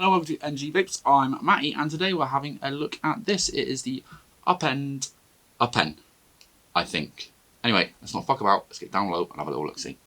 Hello, welcome to NG Vapes. I'm Matty, and today we're having a look at this. It is the Upends Uppen, I think. Anyway, let's not fuck about. Let's get down low and have a little look-see.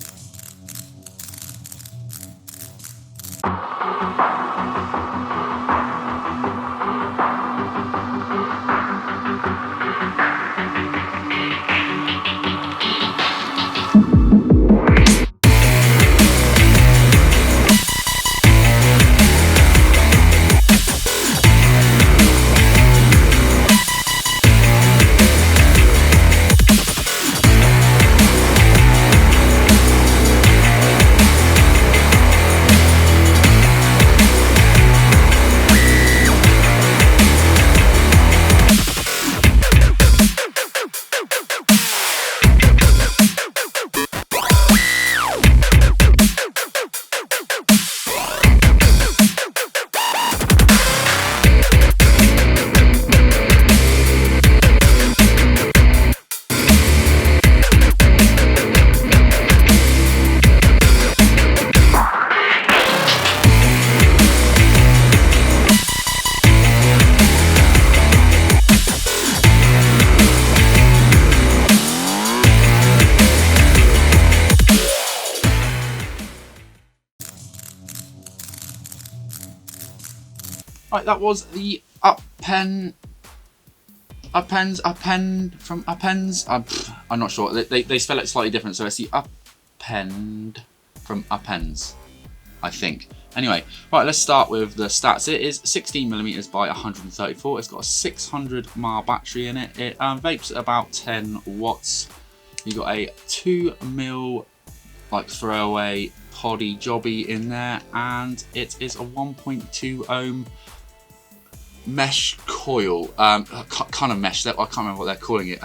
Right, that was the Upends Uppen from Upends. I'm not sure. They spell it slightly different, so it's the Uppend from Upends, I think. Anyway, right, let's start with the stats. It is 16mm by 134. It's got a 600 mAh battery in it. It vapes at about 10 watts. You got a 2mm like throwaway poddy jobby in there, and it is a 1.2 ohm mesh coil, kind of mesh. I can't remember what they're calling it.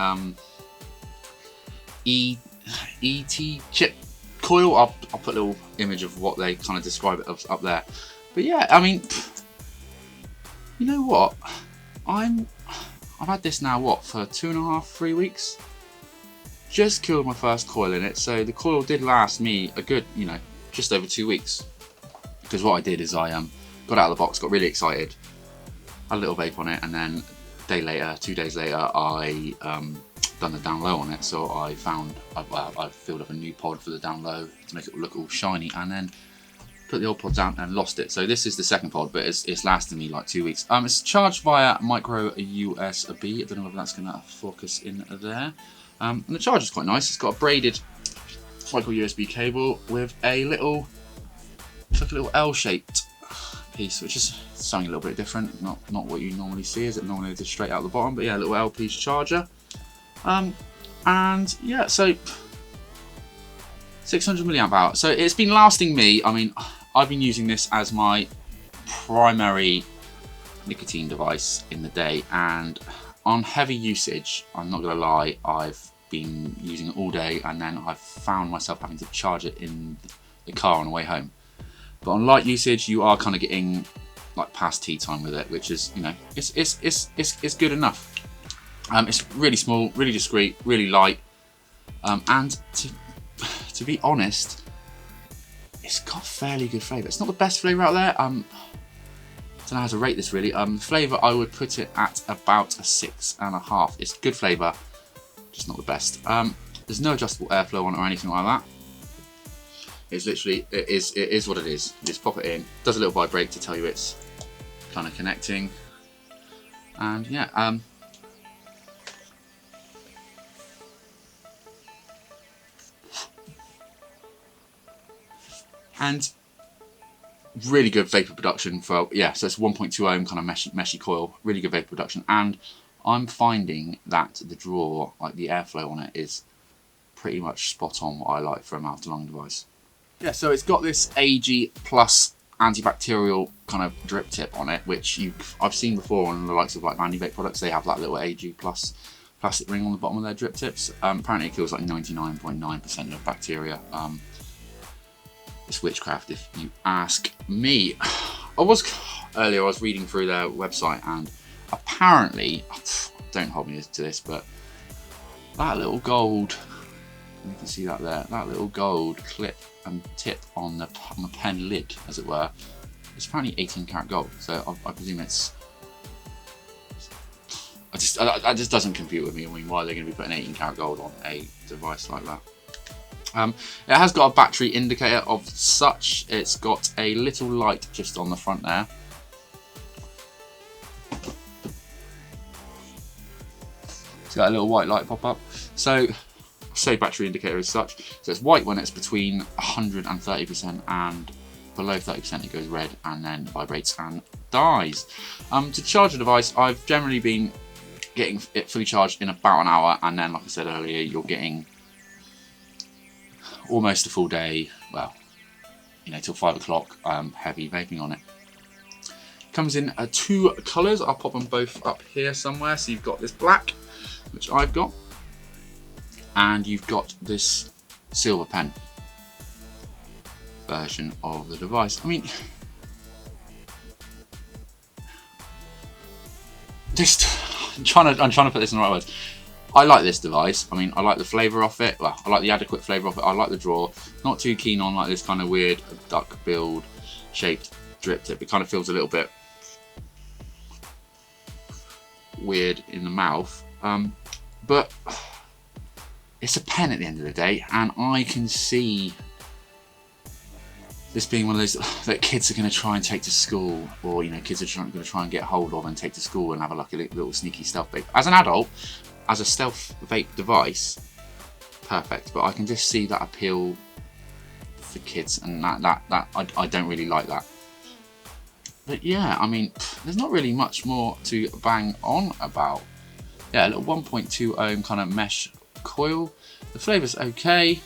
ET chip coil. I'll put a little image of what they kind of describe it up there. But yeah, I mean, you know what? I've had this now for 2.5-3 weeks. Just killed my first coil in it, so the coil did last me a good, just over 2 weeks. Because what I did is I got out of the box, got really excited, had a little vape on it, and then 2 days later, I done the down low on it. So I filled up a new pod for the down low to make it look all shiny, and then put the old pod down and lost it. So this is the second pod, but it's lasted me like 2 weeks. It's charged via micro USB. I don't know whether that's going to focus in there. And the charger's quite nice. It's got a braided micro USB cable with a little, it's like a little L-shaped piece, which is something a little bit different. Not what you normally see, is it? Normally just straight out the bottom, but yeah, a little L-piece charger. And yeah, so 600 milliamp hour. So it's been lasting me. I mean, I've been using this as my primary nicotine device in the day, and on heavy usage, I'm not gonna lie, I've been using it all day, and then I've found myself having to charge it in the car on the way home. But on light usage, you are kind of getting like past tea time with it, which is, it's good enough. It's really small, really discreet, really light, and to be honest, it's got fairly good flavour. It's not the best flavour out there. I don't know how to rate this really. Flavour, I would put it at about a 6.5. It's good flavour, just not the best. There's no adjustable airflow on it or anything like that. It's literally, it is what it is. You just pop it in, does a little vibrate to tell you it's kind of connecting, and yeah. And really good vapor production for, yeah, so it's 1.2 ohm kind of meshy coil, really good vapor production. And I'm finding that the draw, like the airflow on it, is pretty much spot on what I like for a mouth to lung device. Yeah, so it's got this AG plus antibacterial kind of drip tip on it, which I've seen before on the likes of like Vandy Vape products. They have that little AG plus plastic ring on the bottom of their drip tips. Apparently it kills like 99.9% of bacteria. It's witchcraft if you ask me. I was reading through their website, and apparently, don't hold me to this, but that little gold, you can see that there, that little gold clip and tip on the pen lid, as it were, It's apparently 18 karat gold, so I presume it's. That just doesn't compute with me. I mean, why are they going to be putting 18 karat gold on a device like that? It has got a battery indicator of such. It's got a little light just on the front there. It's got a little white light pop up. So, say battery indicator as such. So it's white when it's between 130% and below 30%. It goes red and then vibrates and dies. To charge the device, I've generally been getting it fully charged in about an hour, and then, like I said earlier, you're getting almost a full day. Well, you know, till 5 o'clock. Heavy vaping on it. Comes in 2 colours. I'll pop them both up here somewhere. So you've got this black, which I've got, and you've got this silver pen version of the device. I mean, I'm trying to put this in the right words. I like this device. I mean, I like the flavour of it. Well, I like the adequate flavour of it. I like the draw. Not too keen on like this kind of weird duck build shaped drip tip. It kind of feels a little bit weird in the mouth. But it's a pen at the end of the day, and I can see this being one of those that kids are going to try and take to school, or you know, kids are going to try and get hold of and take to school and have a little sneaky stealth vape. As an adult, as a stealth vape device, perfect. But I can just see that appeal for kids, and I don't really like that. But yeah, I mean, there's not really much more to bang on about. Yeah, a little 1.2 ohm kind of mesh coil. The flavour's okay.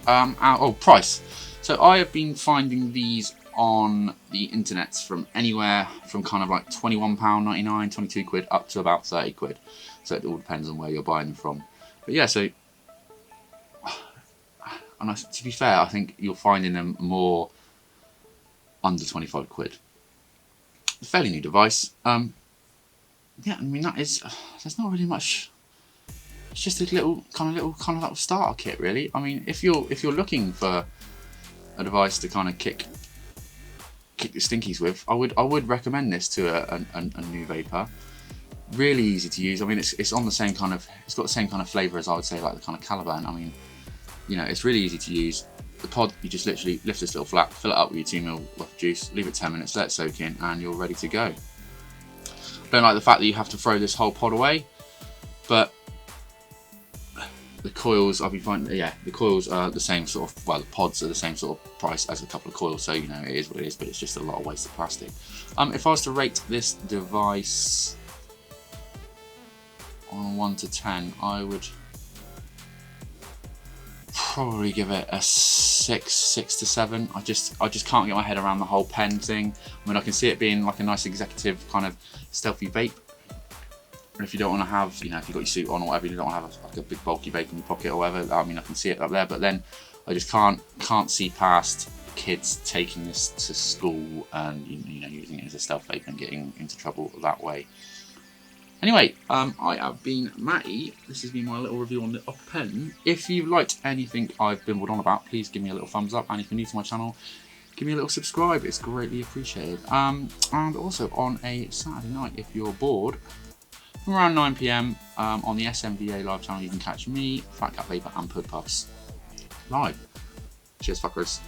Oh, price. So I have been finding these on the internet from anywhere from kind of like £21.99, 22 quid, up to about 30 quid. So it all depends on where you're buying them from. But yeah, so, and to be fair, I think you're finding them more under 25 quid. A fairly new device. Yeah, I mean, there's not really much. It's just a little kind of starter kit, really. I mean, if you're looking for a device to kind of kick the stinkies with, I would recommend this to a new vapor. Really easy to use. I mean, it's on the same kind of, it's got the same kind of flavour as I would say like the kind of Caliban. I mean, you know, it's really easy to use. The pod, you just literally lift this little flap, fill it up with your 2 ml worth of juice, leave it 10 minutes, let it soak in, and you're ready to go. Don't like the fact that you have to throw this whole pod away, but the coils, I've been finding, yeah, the coils are the same sort of, well, the pods are the same sort of price as a couple of coils, so you know, it is what it is, but it's just a lot of wasted plastic. If I was to rate this device on 1 to 10, I would probably give it a 6 to 7. I just can't get my head around the whole pen thing. I mean, I can see it being like a nice executive kind of stealthy vape. And if you don't want to have, you know, if you've got your suit on or whatever, you don't want to have like a big bulky vape in your pocket or whatever, I mean, I can see it up there, but then I just can't see past kids taking this to school and, you know, using it as a stealth vape and getting into trouble that way. Anyway, I have been Matty. This has been my little review on the Uppen. If you've liked anything I've bimbled on about, please give me a little thumbs up, and if you're new to my channel, give me a little subscribe. It's greatly appreciated. And also on a Saturday night, if you're bored, from around 9 PM on the SMVA live channel, you can catch me, Fat Cat Vapor, and Pud Puffs live. Cheers, fuckers.